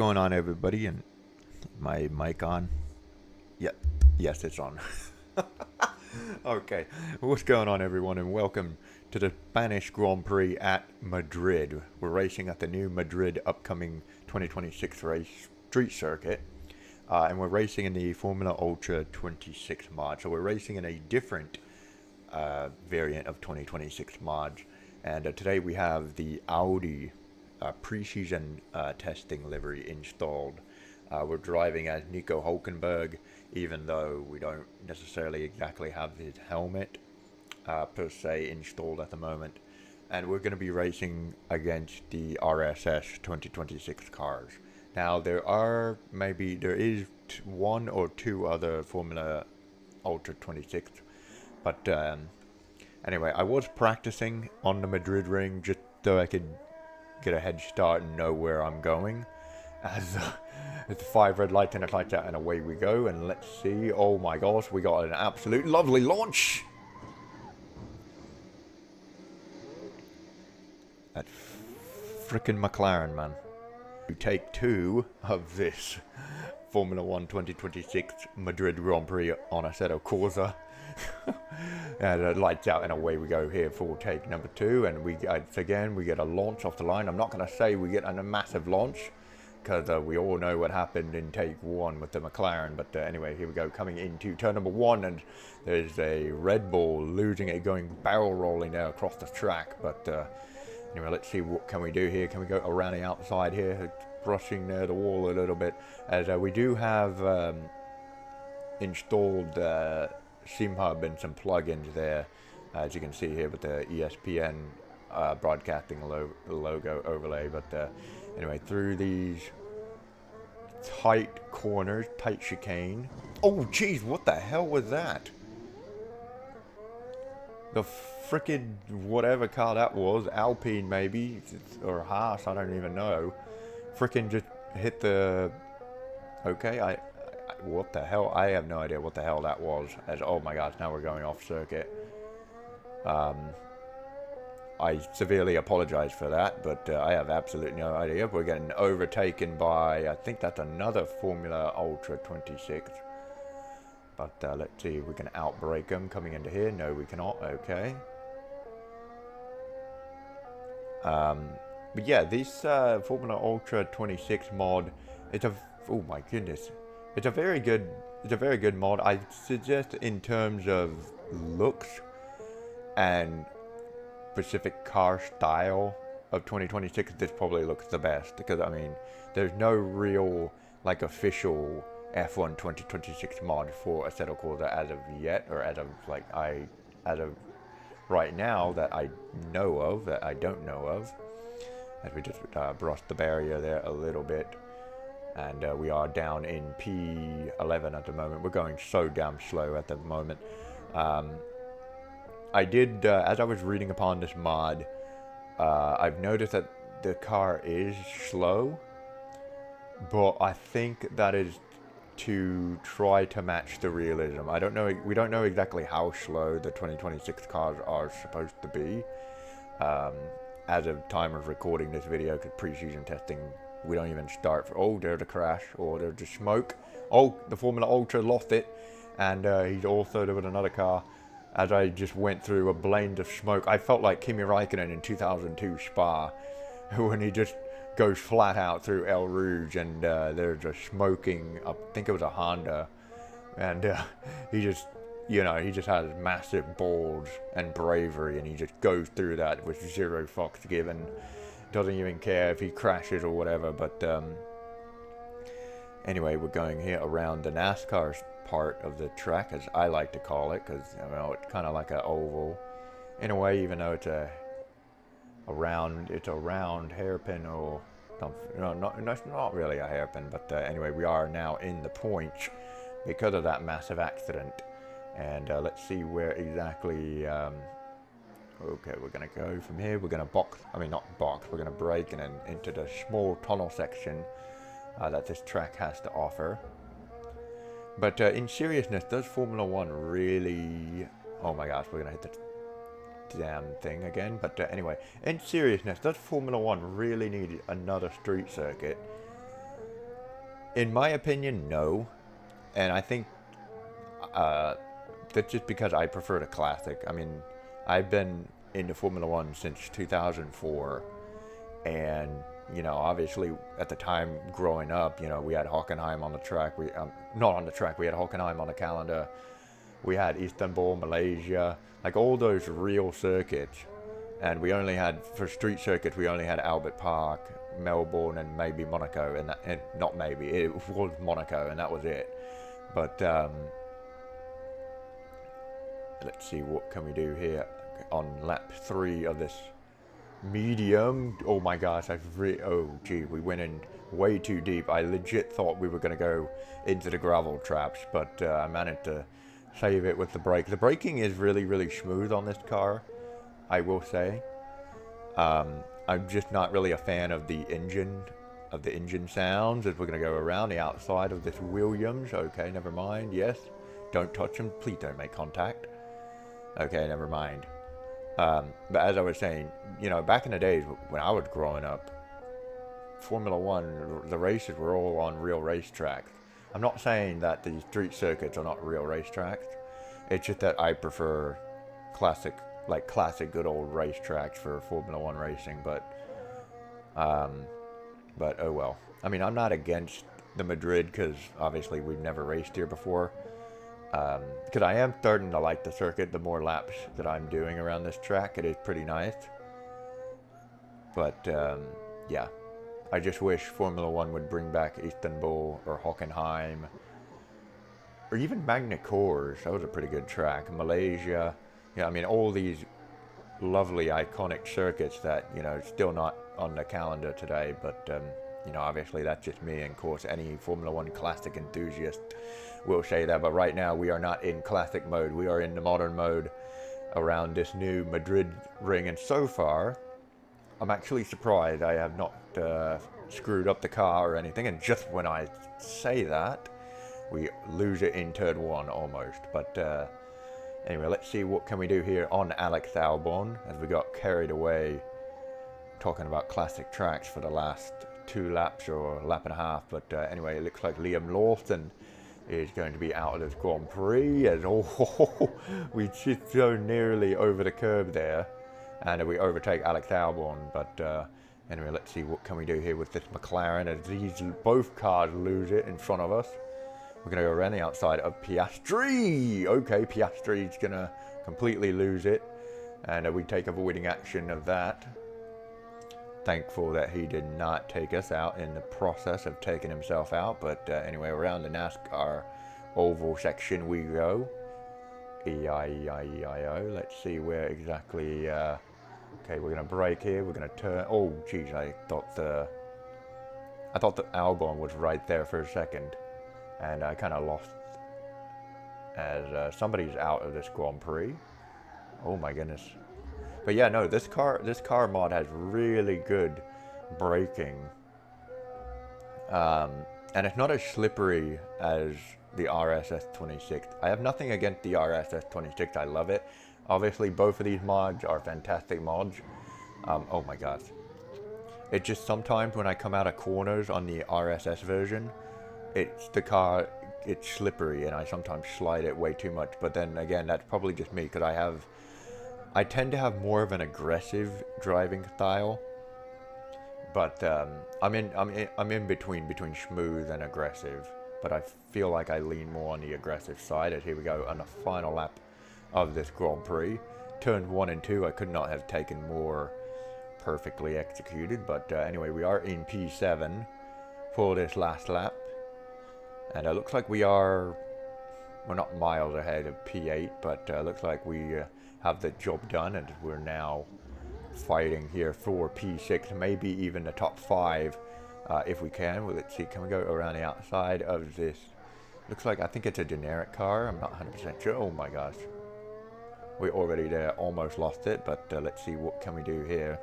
Going on, everybody, and my mic on? Yep, yes, it's on. Okay, what's going on, everyone, and welcome to the Spanish Grand Prix at Madrid. We're racing at the new Madrid upcoming 2026 race street circuit, and we're racing in the Formula Ultra 26 mod. So we're racing in a different variant of 2026 mods, and today we have the Audi pre-season testing livery installed. We're driving as Nico Hulkenberg, even though we don't necessarily exactly have his helmet per se installed at the moment. And we're going to be racing against the RSS 2026 cars. Now there is one or two other Formula Ultra 26, but anyway, I was practicing on the Madrid ring just so I could get a head start and know where I'm going. As the 5 red lights and it lights out and away we go. And let's see. Oh my gosh, we got an absolute lovely launch. That frickin' McLaren, man. We take 2 of this Formula 1 2026 Madrid Grand Prix on Assetto Corsa. And it lights out and away we go here for take number 2, and we get a launch off the line. I'm not going to say we get a massive launch because we all know what happened in take 1 with the McLaren, but anyway, here we go, coming into turn number 1, and there's a Red Bull losing it, going barrel rolling there across the track. But anyway, let's see what can we do here. Can we go around the outside here, brushing the wall a little bit, as we do have installed SIM hub and some plugins there, as you can see here with the ESPN broadcasting logo overlay. But anyway, through these tight corners, tight chicane. Oh jeez, what the hell was that? The frickin' whatever car that was, Alpine maybe, or Haas, I don't even know, frickin' just hit the... Okay, what the hell? I have no idea what the hell that was. As oh my gosh, now we're going off circuit. I severely apologize for that, but I have absolutely no idea. We're getting overtaken by, I think that's another Formula Ultra 26. But let's see if we can outbrake them coming into here. No, we cannot. Okay. But yeah, this Formula Ultra 26 mod, it's a... Oh my goodness. It's a very good mod. I suggest in terms of looks and specific car style of 2026, this probably looks the best, because I mean, there's no real like official F1 2026 mod for Assetto Corsa as of yet, or as of right now that I know of, that I don't know of. As we just brushed the barrier there a little bit. And we are down in P11 at the moment. We're going so damn slow at the moment. I did, as I was reading upon this mod, I've noticed that the car is slow, but I think that is to try to match the realism. I don't know. We don't know exactly how slow the 2026 cars are supposed to be. As of time of recording this video, because pre-season testing, we don't even start for... Oh, there's a crash, or there's the smoke. Oh, the Formula Ultra lost it, and he's also there with another car. As I just went through a blade of smoke, I felt like Kimi Raikkonen in 2002 Spa, when he just goes flat out through El Rouge, and there's a smoking, I think it was a Honda, and he just, you know, he just has massive balls and bravery, and he just goes through that with zero fucks given. Doesn't even care if he crashes or whatever. But anyway, we're going here around the NASCAR part of the track, as I like to call it, because you know, it's kind of like an oval in a way, even though it's a round hairpin, or no, it's not really a hairpin. But anyway, we are now in the points because of that massive accident, and let's see where exactly. Okay, we're going to go from here. We're going to we're going to brake and then into the small tunnel section that this track has to offer. But in seriousness, does Formula 1 really... Oh my gosh, we're going to hit the damn thing again. But anyway, in seriousness, does Formula 1 really need another street circuit In my opinion, no. And I think uh, that's just because I prefer the classic. I mean, I've been into Formula One since 2004, and obviously at the time growing up, we had Hockenheim on the track. We not on the track. We had Hockenheim on the calendar. We had Istanbul, Malaysia, like all those real circuits. And we only had, for street circuits, we only had Albert Park, Melbourne, and maybe Monaco, and not maybe, it was Monaco, and that was it. But let's see, what can we do here on lap 3 of this medium. Oh my gosh, oh gee, we went in way too deep. I legit thought we were going to go into the gravel traps, but I managed to save it with the brake. The braking is really, really smooth on this car, I will say. I'm just not really a fan of the engine sounds as we're going to go around the outside of this Williams. Okay, never mind. Yes, don't touch them. Please don't make contact. Okay, never mind. But as I was saying, back in the days when I was growing up, Formula One, the races were all on real racetracks. I'm not saying that the street circuits are not real racetracks. It's just that I prefer classic good old racetracks for Formula One racing. But oh well. I mean, I'm not against the Madrid because obviously we've never raced here before. Because I am starting to like the circuit. The more laps that I'm doing around this track, it is pretty nice. But yeah, I just wish Formula One would bring back Istanbul or Hockenheim or even Magna Cours. That was a pretty good track. Malaysia. Yeah, I mean, all these lovely iconic circuits that still not on the calendar today. But obviously that's just me, and of course any Formula One classic enthusiast will say that. But right now we are not in classic mode. We are in the modern mode around this new Madrid ring, and so far I'm actually surprised I have not screwed up the car or anything. And just when I say that, we lose it in turn 1 almost. But anyway, let's see what can we do here on Alex Albon, as we got carried away talking about classic tracks for the last 2 laps or lap and a half. But anyway, it looks like Liam Lawson is going to be out of this Grand Prix, as we just so nearly over the curb there, and we overtake Alex Albon. But anyway, let's see what can we do here with this McLaren, as these both cars lose it in front of us. We're going to go around the outside of Piastri. Okay, Piastri's going to completely lose it, and we take avoiding action of that. Thankful that he did not take us out in the process of taking himself out. But anyway, around the NASCAR oval section we go. E-I-E-I-E-I-O. Let's see where exactly. Okay, we're going to brake here. We're going to turn. Oh, geez, I thought the Albon was right there for a second. And I kind of lost as somebody's out of this Grand Prix. Oh my goodness. But yeah, no, this car mod has really good braking. And it's not as slippery as the RSS26. I have nothing against the RSS26. I love it. Obviously, both of these mods are fantastic mods. Oh my gosh. It just sometimes when I come out of corners on the RSS version, it's slippery, and I sometimes slide it way too much. But then again, that's probably just me, because I tend to have more of an aggressive driving style. But I'm in between smooth and aggressive. But I feel like I lean more on the aggressive side. And here we go on the final lap of this Grand Prix. Turns 1 and 2 I could not have taken more perfectly executed. But anyway, we are in P7 for this last lap. And it looks like we're not miles ahead of P8, but looks like we have the job done, and we're now fighting here for P6, maybe even the top 5 if we can. Well, let's see, can we go around the outside of this? Looks like, I think it's a generic car. I'm not 100% sure. Oh my gosh. We're already there, almost lost it, but let's see what can we do here.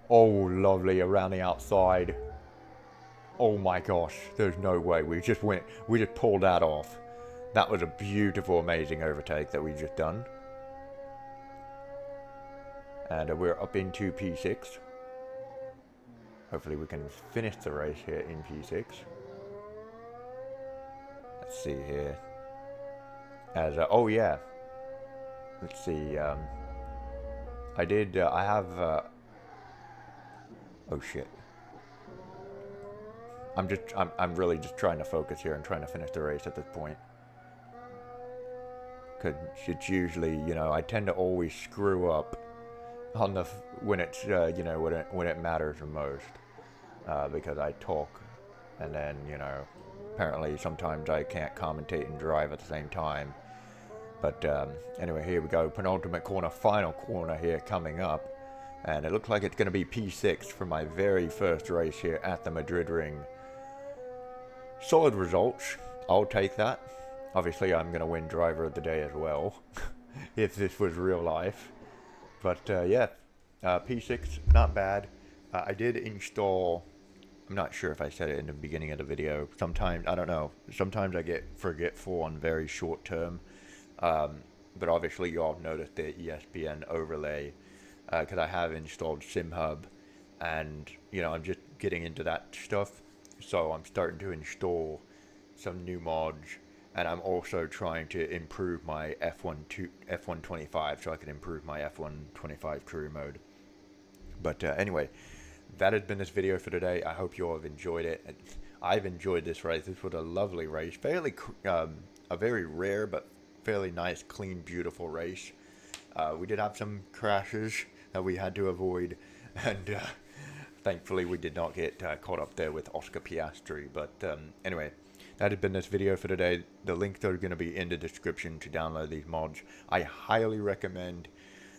Oh, lovely, around the outside. Oh my gosh, there's no way. We just pulled that off. That was a beautiful, amazing overtake that we just done. And we're up into P6. hopefully we can finish the race here in P6. Let's see here. As oh yeah, let's see. I did. I have. Oh shit. I'm really just trying to focus here and trying to finish the race at this point. Cause it's usually, I tend to always screw up on the when it's when it matters the most, because I talk, and then apparently sometimes I can't commentate and drive at the same time. But anyway, here we go, penultimate corner, final corner here coming up, and it looks like it's going to be P6 for my very first race here at the Madrid ring. Solid results, I'll take that. Obviously I'm going to win driver of the day as well, if this was real life. But yeah, P6, not bad. I did install, I'm not sure if I said it in the beginning of the video. Sometimes, I don't know, sometimes I get forgetful on very short term. But obviously you all noticed the ESPN overlay, because I have installed SimHub, and I'm just getting into that stuff. So I'm starting to install some new mods, and I'm also trying to improve my F125 so I can improve my F125 career mode. But anyway, that has been this video for today. I hope you all have enjoyed it. I've enjoyed this race. This was a lovely race, a very rare but fairly nice, clean, beautiful race. We did have some crashes that we had to avoid, and thankfully we did not get caught up there with Oscar Piastri. But anyway, that has been this video for today. The links are going to be in the description to download these mods. I highly recommend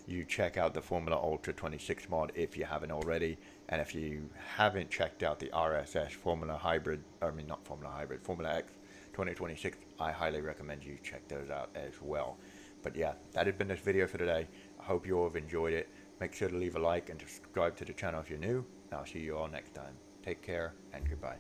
you check out the Formula Ultra 26 mod if you haven't already. And if you haven't checked out the RSS Formula Hybrid, Formula X 2026, I highly recommend you check those out as well. But yeah, that has been this video for today. I hope you all have enjoyed it. Make sure to leave a like and subscribe to the channel if you're new. I'll see you all next time. Take care and goodbye.